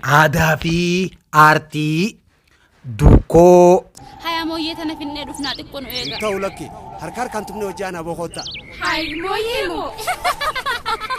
aadaa fi aartii duukoo. Haya moyyee tana finnee dhufnaa xiqqoon eega. Ta'u lakki harkaan kan tumne hojii ana boqotta. Hayi moyyee moo.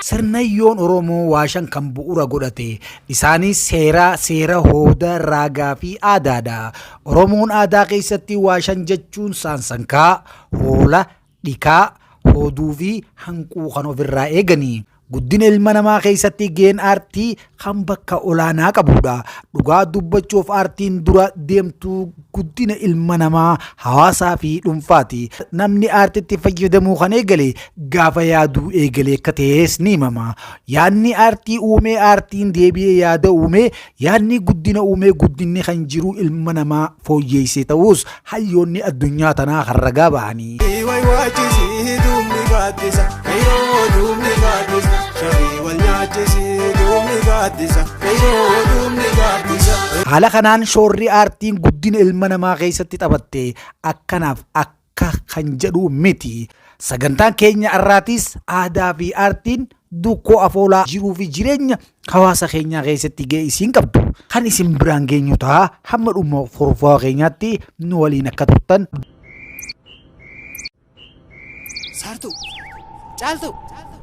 Sirnayyoon Oromoo waashan kan bu'uura godhate isaanis seera hooda raagaa fi aadaadha. Oromoon aadaa keessatti waashan jechuun saansankaa, hoola, dhikaa, hooduu fi hanquu kan ofirraa eeganii. Guddina ilma namaa keessatti gaheen aartii kan bakka olaanaa qabudha. Dhugaa dubbachuuf aartiin dura deemtuu guddina ilma namaa hawaasaa fi dhuunfaati. Namni aartiitti fayyadamuu kan eegale gaafa yaaduu eegale akka ta'es ni himama. Yaadni aartii uumee aartiin deebi'ee yaada uumee yaadni guddina uumee guddinni kan jiru ilma namaa fooyyeessee ta'us hayyoonni addunyaa tanaa kan ragaa bahanii. Haala kanaan shoorri aartiin guddina ilma namaa keessatti taphatte akkanaaf akka kan jedhu miti. Sagantaan keenya har'aatis aadaa fi aartiin duukoo afoolaa jiruu fi jireenya hawaasa keenyaa keessatti gahee isiin qabdu kan isin biraan geenyu ta'a. Hamma dhuma forfaa keenyaatti nu waliin akka turtan. Saartu, caaltu.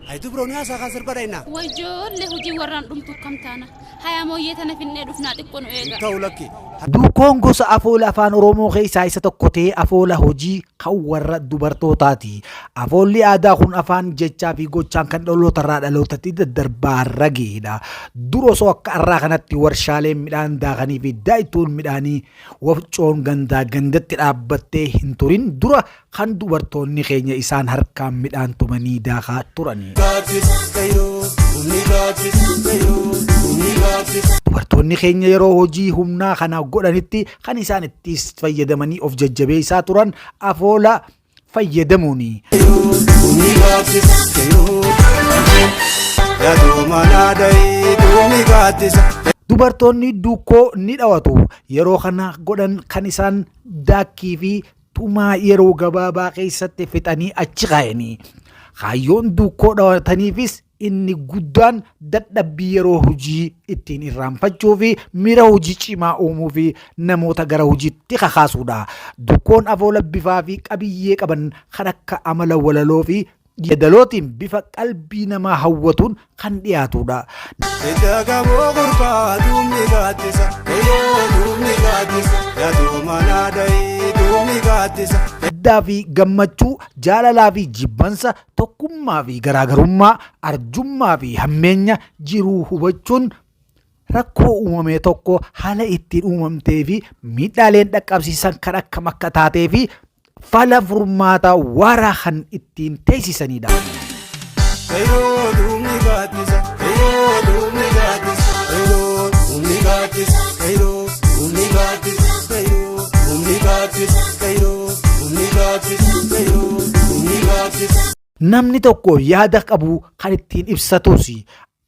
Aitu Brownia saka serbadaina. Wajjoollee hojii warraan dhumtu kam taana. Haya moyyee tana finnee dhufnaa xiqqoon eega. Ta'u lakki. Duukoon gosa afoola afaan Oromoo keessaa isa tokko ta'ee afoola hojii kan warra dubartootaati. Afoolli aadaa kun afaan jechaa fi gochaan kan dhalootarraa dhalootatti daddarbaa rageedha. Dur osoo akka har'aa kanatti warshaaleen midhaan daakanii fi daa'ituun midhaanii wafcoon gandaa gandatti dhaabbattee hin turin dura kan dubartoonni keenya isaan harkaan midhaan tumanii daakaa turani. Dubartoonni keenya yeroo hojii humnaa kana godhanitti kan isaan itti fayyadamanii of jajjabeessaa turan afoola fayyadamuuni. Dubartoonni duukoo ni dhawatu. Yeroo kana godhan kan isaan daakkii fi tumaa yeroo gabaabaa keessatti fixanii achi kaa'anii. Hayyoon duukoo dhawataniifis inni guddaan dadhabbii yeroo hojii ittiin irraanfachuu fi miira hojii cimaa uumuu fi namoota gara hojiitti kakaasuudha. Duukoon afoola bifaa fi qabiyyee qaban kan akka amala walaloo fi yeedalootiin bifa qalbii namaa hawwatuun kan dhiyaatudha. Gaddaa fi gammachuu, jaalalaa fi jibbansa, tokkummaa fi garaagarummaa, arjummaa fi hammeenya jiruu hubachuun rakkoo uumame tokko haala ittiin uumamtee fi miidhaaleen dhaqqabsiisan kan akkam akka taatee fi fala furmaataa waaraa kan ittiin teessisanidha. Namni tokko yaada qabu kan ittiin ibsatus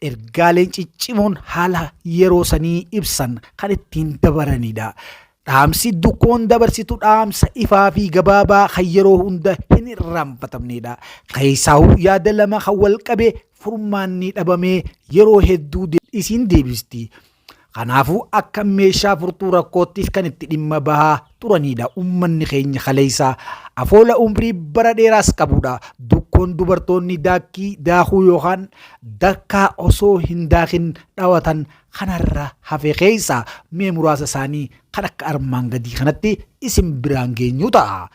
ergaaleen ciccimoon haala yeroo sanii ibsan kan ittiin dabaranidha. Dhaamsi duukoon dabarsitu dhaamsa ifaa fi gabaabaa kan yeroo hunda hin irraanfatamnedha. Keessaahuu yaada lama kan wal qabe furmaanni dhabamee yeroo hedduu isiin deebisti. Kanaafuu akka meeshaa furtuu rakkoottiif kan itti dhimma bahaa turanidha. Uummanni keenya kaleessaa afoola umrii bara dheeraas qabudha. Duukoon dubartoonni daakkii daakuu yookaan dakkaa osoo hin daakin dhawatan kanarra hafe keessa mee muraasa isaanii kan akka armaan gadii kanatti isin biraan geenyu ta'a.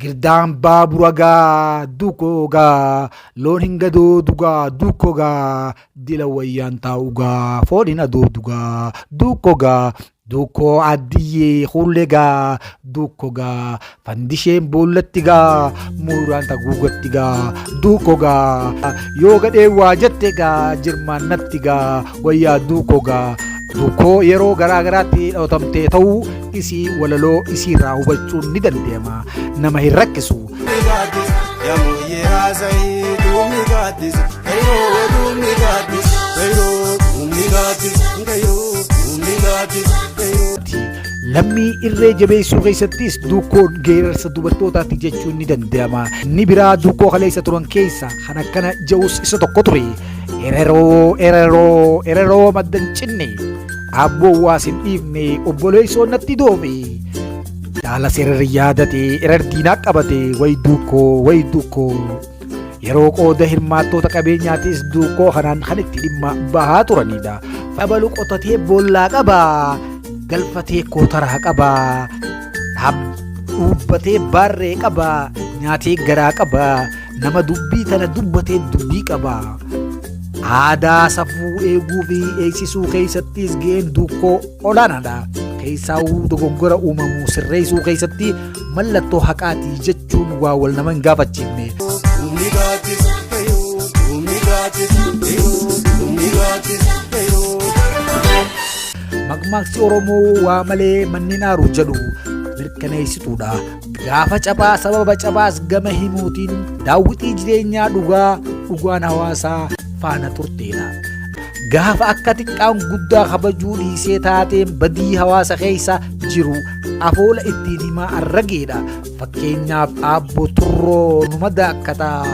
Girdaan baabura gaa duukoo gaa loon hin gadoodu gaa duukoo gaa dila wayyaan taa'u gaa foon hin adoodu gaa duukoo gaa duukoo addiyyee hullee gaa duukoo gaa fandisheen boollatti gaa muuraan taguugatti gaa duukoo gaa yoo gadhee waa jette gaa jirmaannatti gaa wayyaa duukoo gaa. Duukoo yeroo garaagaraatti dhawatamtee ta'uu isii walaloo isiirraa hubachuun ni danda'ama. Nama hin rakkisu. Lammii irree jabeessuu keessattis duukoon geerarsa dubartootaati jechuun ni danda'ama. Inni biraa duukoo kaleessa turan keessa kan akkana ja'us isa tokko ture. Ereroo maddan cinne abboo waasin dhiifne obboleessoon natti doobe. Dhaala sirrii yaadate irardiinaa qabate way duukoo yeroo qooda hirmaattoota qabeenyaatis duukoo kanaan kan itti dhimma bahaa turanidha. Dhabalu qotatee boollaa qabaa galfatee kootaraa qabaa dhuubbatee baarree qabaa nyaatee garaa qabaa nama dubbii tana dubbatee dubbii qabaa. Aadaa safuu eeguu fi eegsisuu keessattis ga'een duukoo olaanaadha. Keessaa dogoggora uumamuu sirreessuu keessatti mallattoo haqaatii jechuun waa wal nama hin gaafachiifne. Maqmaqsi Oromoo waa malee manni naaru jedhu mirkaneessituudha. Gaafa cabaa sababa cabaas gama himuutiin daawwitii jireenyaa dhugaan hawaasaa faana turteedha. Gaafa akka xiqqaan guddaa kabajuu dhiisee taateen badii hawaasa keessa jiru afoola ittiin himaa arrageedha. Fakkeenyaaf Aabboo Turroo numa daakkataa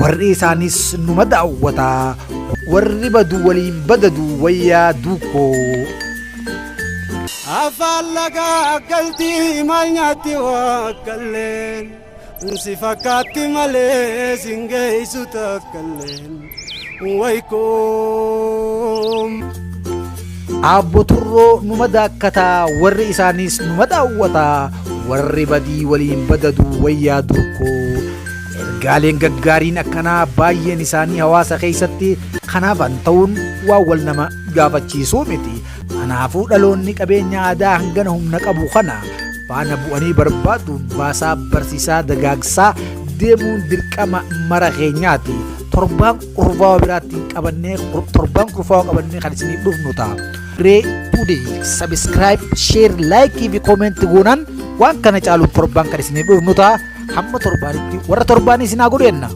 warri isaanis numa daawwataa warri badu waliin badadu wayyaa duukoo. Afaan lagaa galtii maal nyaatti wakkalleen si fakkaatti malee sin geessu takkalleen. Aabboo Turroo numa daakkataa warri isaanis numa daawwataa warri badii waliin badadu wayyaa duukoo. Ergaaleen gaggaariin akkanaa baay'een isaanii hawaasa keessatti kanaafan ta'uun waa wal nama gaafachiisuu miti. Kanaafuu dhaloonni qabeenya aadaa hangana humna qabu kana faana bu'anii barbaaduun baasaa barsiisaa dagaagsaa deemuun dirqama mara keenyaati. Torbaan kurfaa biraattiin qabannee kan isiniif dhufnu ta'a. Ree today subscribe share like fi comment goonan waan kana caaluun torbaan kan isiniif dhufnu ta'a. Hamma torbaanitti warra torbaanii isin haa godhenna.